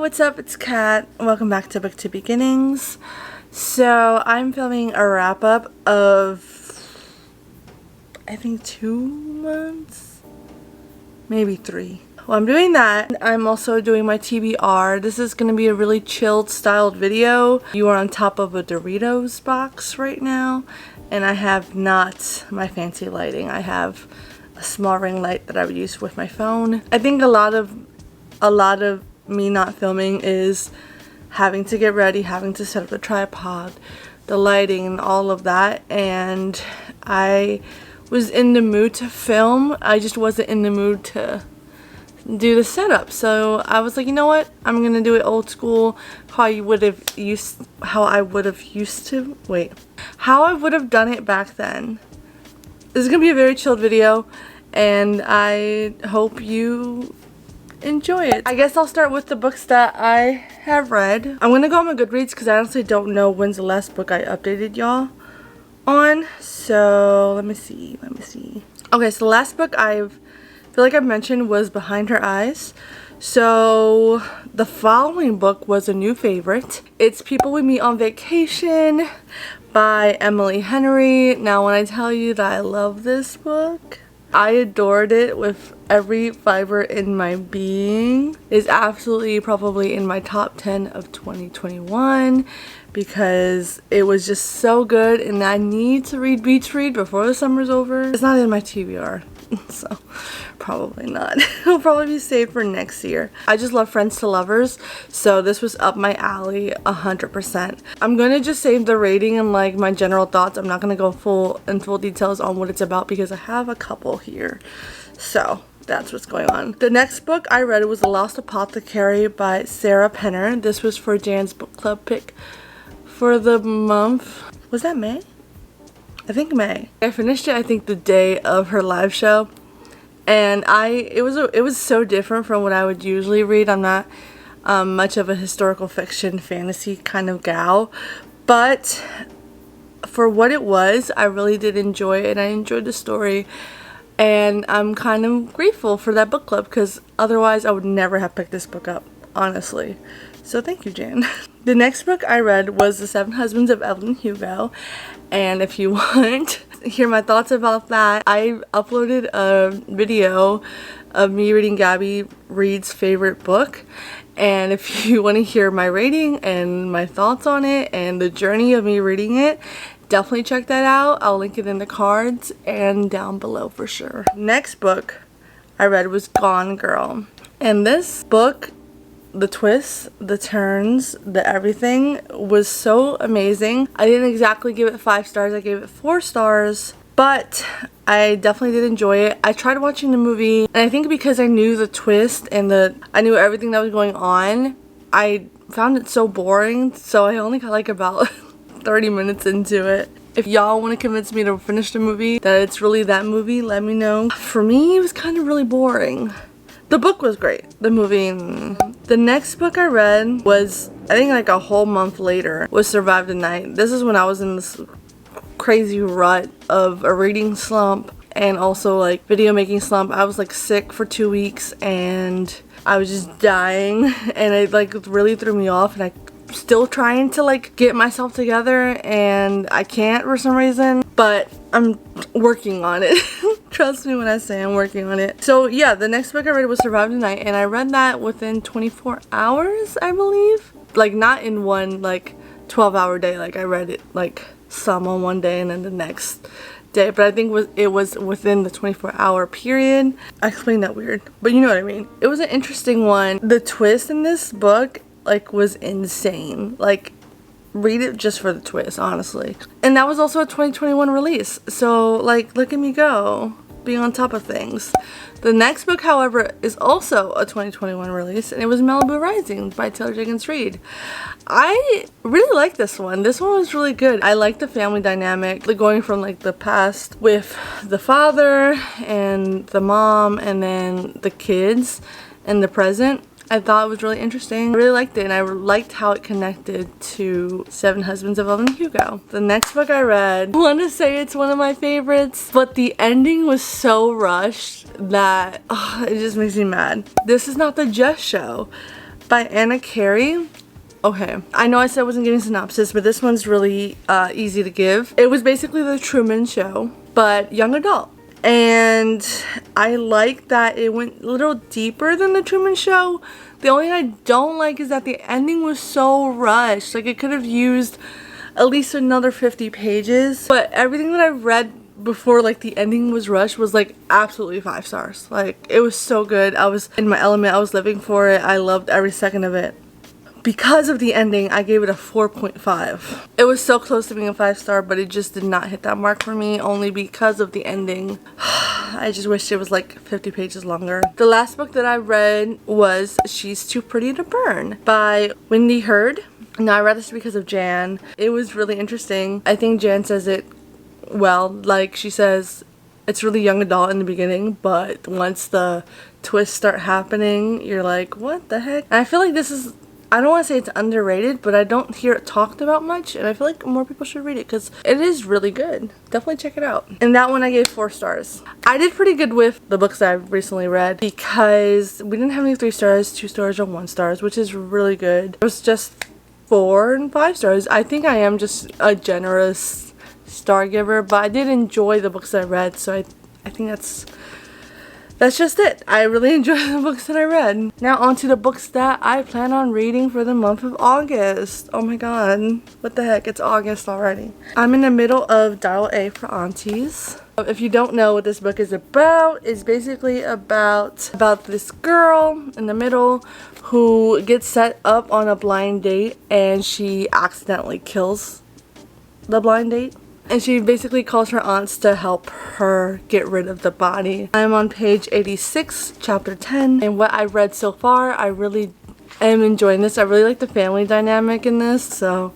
what's up? It's Kat. Welcome back to BooktubeBeginnings. So I'm filming a wrap up of, I think 2 months? Maybe 3. Well, I'm doing that. I'm also doing my TBR. This is going to be a really chilled styled video. You are on top of a Doritos box right now, and I have not my fancy lighting. I have a small ring light that I would use with my phone. I think a lot of me not filming is having to get ready, having to set up the tripod, the lighting, and all of that. And I was in the mood to film. I just wasn't in the mood to do the setup. So I was like, you know what? I'm gonna do it old school, how I would have done it back then. This is gonna be a very chilled video, and I hope you enjoy it. I guess I'll start with the books that I have read. I'm gonna go on my Goodreads because I honestly don't know when's the last book I updated y'all on. So let me see. Okay, so the last book I feel like I mentioned was Behind Her Eyes. So the following book was a new favorite. It's People We Meet on Vacation by Emily Henry. Now when I tell you that I love this book, I adored it with every fiber in my being. It's absolutely probably in my top 10 of 2021 because it was just so good, and I need to read Beach Read before the summer's over. It's not in my TBR, so probably not. It'll probably be saved for next year. I just love Friends to Lovers, so this was up my alley 100%. I'm gonna just save the rating and like my general thoughts. I'm not gonna go full details on what it's about because I have a couple here. So that's what's going on. The next book I read was The Lost Apothecary by Sarah Penner. This was for Jan's book club pick for the month. Was that May? I think May. I finished it I think the day of her live show, and it was so different from what I would usually read. I'm not much of a historical fiction fantasy kind of gal, but for what it was, I really did enjoy it. I enjoyed the story, and I'm kind of grateful for that book club because otherwise I would never have picked this book up, honestly. So thank you, Jan. The next book I read was The Seven Husbands of Evelyn Hugo, and if you want to hear my thoughts about that, I uploaded a video of me reading Gabby Reed's favorite book, and if you want to hear my rating and my thoughts on it and the journey of me reading it, definitely check that out. I'll link it in the cards and down below for sure. Next book I read was Gone Girl, and this book, the twists, the turns, the everything was so amazing. I didn't exactly give it 5 stars. I gave it 4 stars, but I definitely did enjoy it. I tried watching the movie, and I think because I knew the twist and I knew everything that was going on, I found it so boring, so I only got like about 30 minutes into it. If y'all want to convince me to finish the movie, that it's really that movie, let me know. For me, it was kind of really boring. The book was great. The movie. The next book I read was, I think like a whole month later, was Survive the Night. This is when I was in this crazy rut of a reading slump and also like video making slump. I was like sick for 2 weeks and I was just dying, and it like really threw me off, and I'm still trying to like get myself together, and I can't for some reason, but I'm working on it. Trust me when I say I'm working on it. So yeah, the next book I read was Survive the Night, and I read that within 24 hours, I believe. Like not in one like 12-hour day. Like I read it like some on one day and then the next day, but I think it was within the 24-hour period. I explained that weird, but you know what I mean. It was an interesting one. The twist in this book like was insane. Like read it just for the twist, honestly. And that was also a 2021 release, so like look at me go, being on top of things. The next book, however, is also a 2021 release, and it was Malibu Rising by Taylor Jenkins Reid. I really like this one. This one was really good. I like the family dynamic, like going from like the past with the father and the mom and then the kids and the present. I thought it was really interesting. I really liked it, and I liked how it connected to Seven Husbands of Evelyn Hugo. The next book I read, I want to say it's one of my favorites, but the ending was so rushed that it just makes me mad. This Is Not the Just Show by Anna Carey. Okay, I know I said I wasn't giving synopsis, but this one's really easy to give. It was basically The Truman Show, but young adult. And I like that it went a little deeper than The Truman Show. The only thing I don't like is that the ending was so rushed. Like, it could have used at least another 50 pages. But everything that I read before, like, the ending was rushed was like absolutely 5 stars. Like, it was so good. I was in my element. I was living for it. I loved every second of it. Because of the ending, I gave it a 4.5. It was so close to being a 5-star, but it just did not hit that mark for me, only because of the ending. I just wish it was like 50 pages longer. The last book that I read was She's Too Pretty to Burn by Wendy Hurd. Now, I read this because of Jan. It was really interesting. I think Jan says it well. Like, she says it's really young adult in the beginning, but once the twists start happening, you're like, what the heck? And I feel like this is, I don't want to say it's underrated, but I don't hear it talked about much, and I feel like more people should read it because it is really good. Definitely check it out. And that one I gave 4 stars. I did pretty good with the books that I've recently read because we didn't have any 3 stars, 2 stars, or 1 stars, which is really good. It was just 4 and 5 stars. I think I am just a generous star giver, but I did enjoy the books I read, so I think that's just it. I really enjoy the books that I read. Now on to the books that I plan on reading for the month of August. Oh my god. What the heck? It's August already. I'm in the middle of Dial A for Aunties. If you don't know what this book is about, it's basically about this girl in the middle who gets set up on a blind date and she accidentally kills the blind date. And she basically calls her aunts to help her get rid of the body. I'm on page 86, chapter 10. And what I've read so far, I really am enjoying this. I really like the family dynamic in this. So,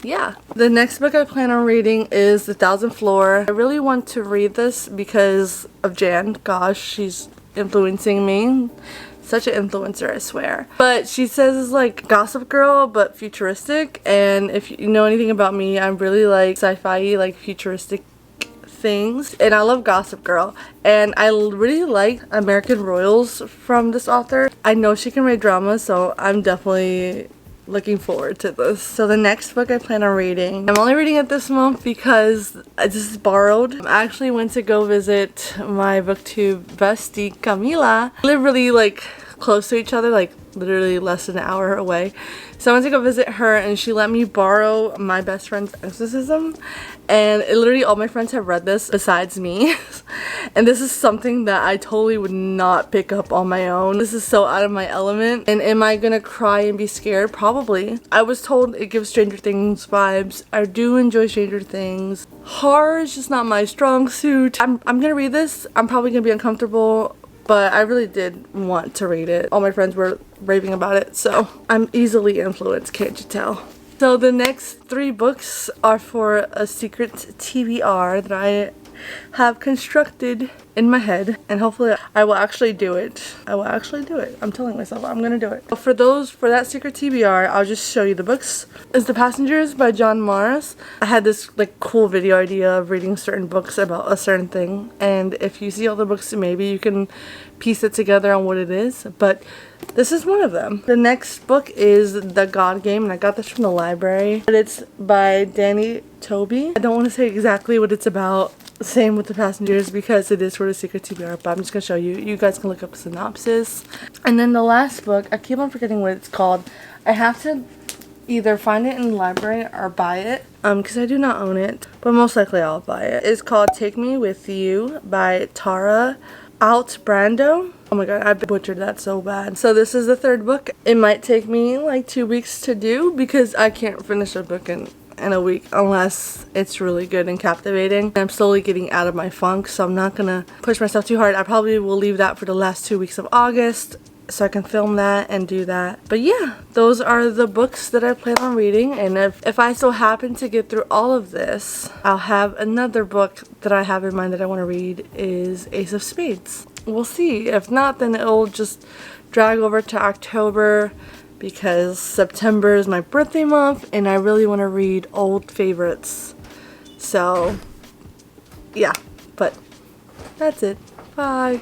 yeah. The next book I plan on reading is The 1,000th Floor. I really want to read this because of Jan. Gosh, she's influencing me. Such an influencer, I swear. But she says it's like Gossip Girl, but futuristic. And if you know anything about me, I really like sci-fi, like futuristic things. And I love Gossip Girl. And I really like American Royals from this author. I know she can write drama, so I'm definitely looking forward to this. So the next book I plan on reading, I'm only reading it this month because this is borrowed. I actually went to go visit my booktube bestie Camila. We live really like close to each other, like literally less than an hour away. So I went to go visit her and she let me borrow my best friend's Exorcism, and literally all my friends have read this besides me. And this is something that I totally would not pick up on my own. This is so out of my element. And am I gonna cry and be scared? Probably. I was told it gives Stranger Things vibes. I do enjoy Stranger Things. Horror is just not my strong suit. I'm gonna read this. I'm probably gonna be uncomfortable, but I really did want to read it. All my friends were raving about it, so I'm easily influenced, can't you tell? So the next 3 books are for a secret TBR that I have constructed in my head, and hopefully I will actually do it. I'm telling myself I'm gonna do it. For that secret TBR, I'll just show you the books. It's The Passengers by John Morris. I had this like cool video idea of reading certain books about a certain thing, and if you see all the books, maybe you can piece it together on what it is, but this is one of them. The next book is The God Game, and I got this from the library, but it's by Danny Toby. I don't want to say exactly what it's about. Same with The Passengers because it is for the secret TBR, but I'm just gonna show you. You guys can look up a synopsis. And then the last book, I keep on forgetting what it's called. I have to either find it in the library or buy it, because I do not own it, but most likely I'll buy it. It's called Take Me With You by Tara Altbrando. Oh my god, I butchered that so bad. So this is the 3rd book. It might take me like 2 weeks to do because I can't finish a book in a week unless it's really good and captivating. I'm slowly getting out of my funk, so I'm not gonna push myself too hard. I probably will leave that for the last 2 weeks of August so I can film that and do that. But yeah, those are the books that I plan on reading, and if I so happen to get through all of this, I'll have another book that I have in mind that I want to read is Ace of Spades. We'll see. If not, then it'll just drag over to October because September is my birthday month and I really want to read old favorites. So yeah, but that's it. Bye.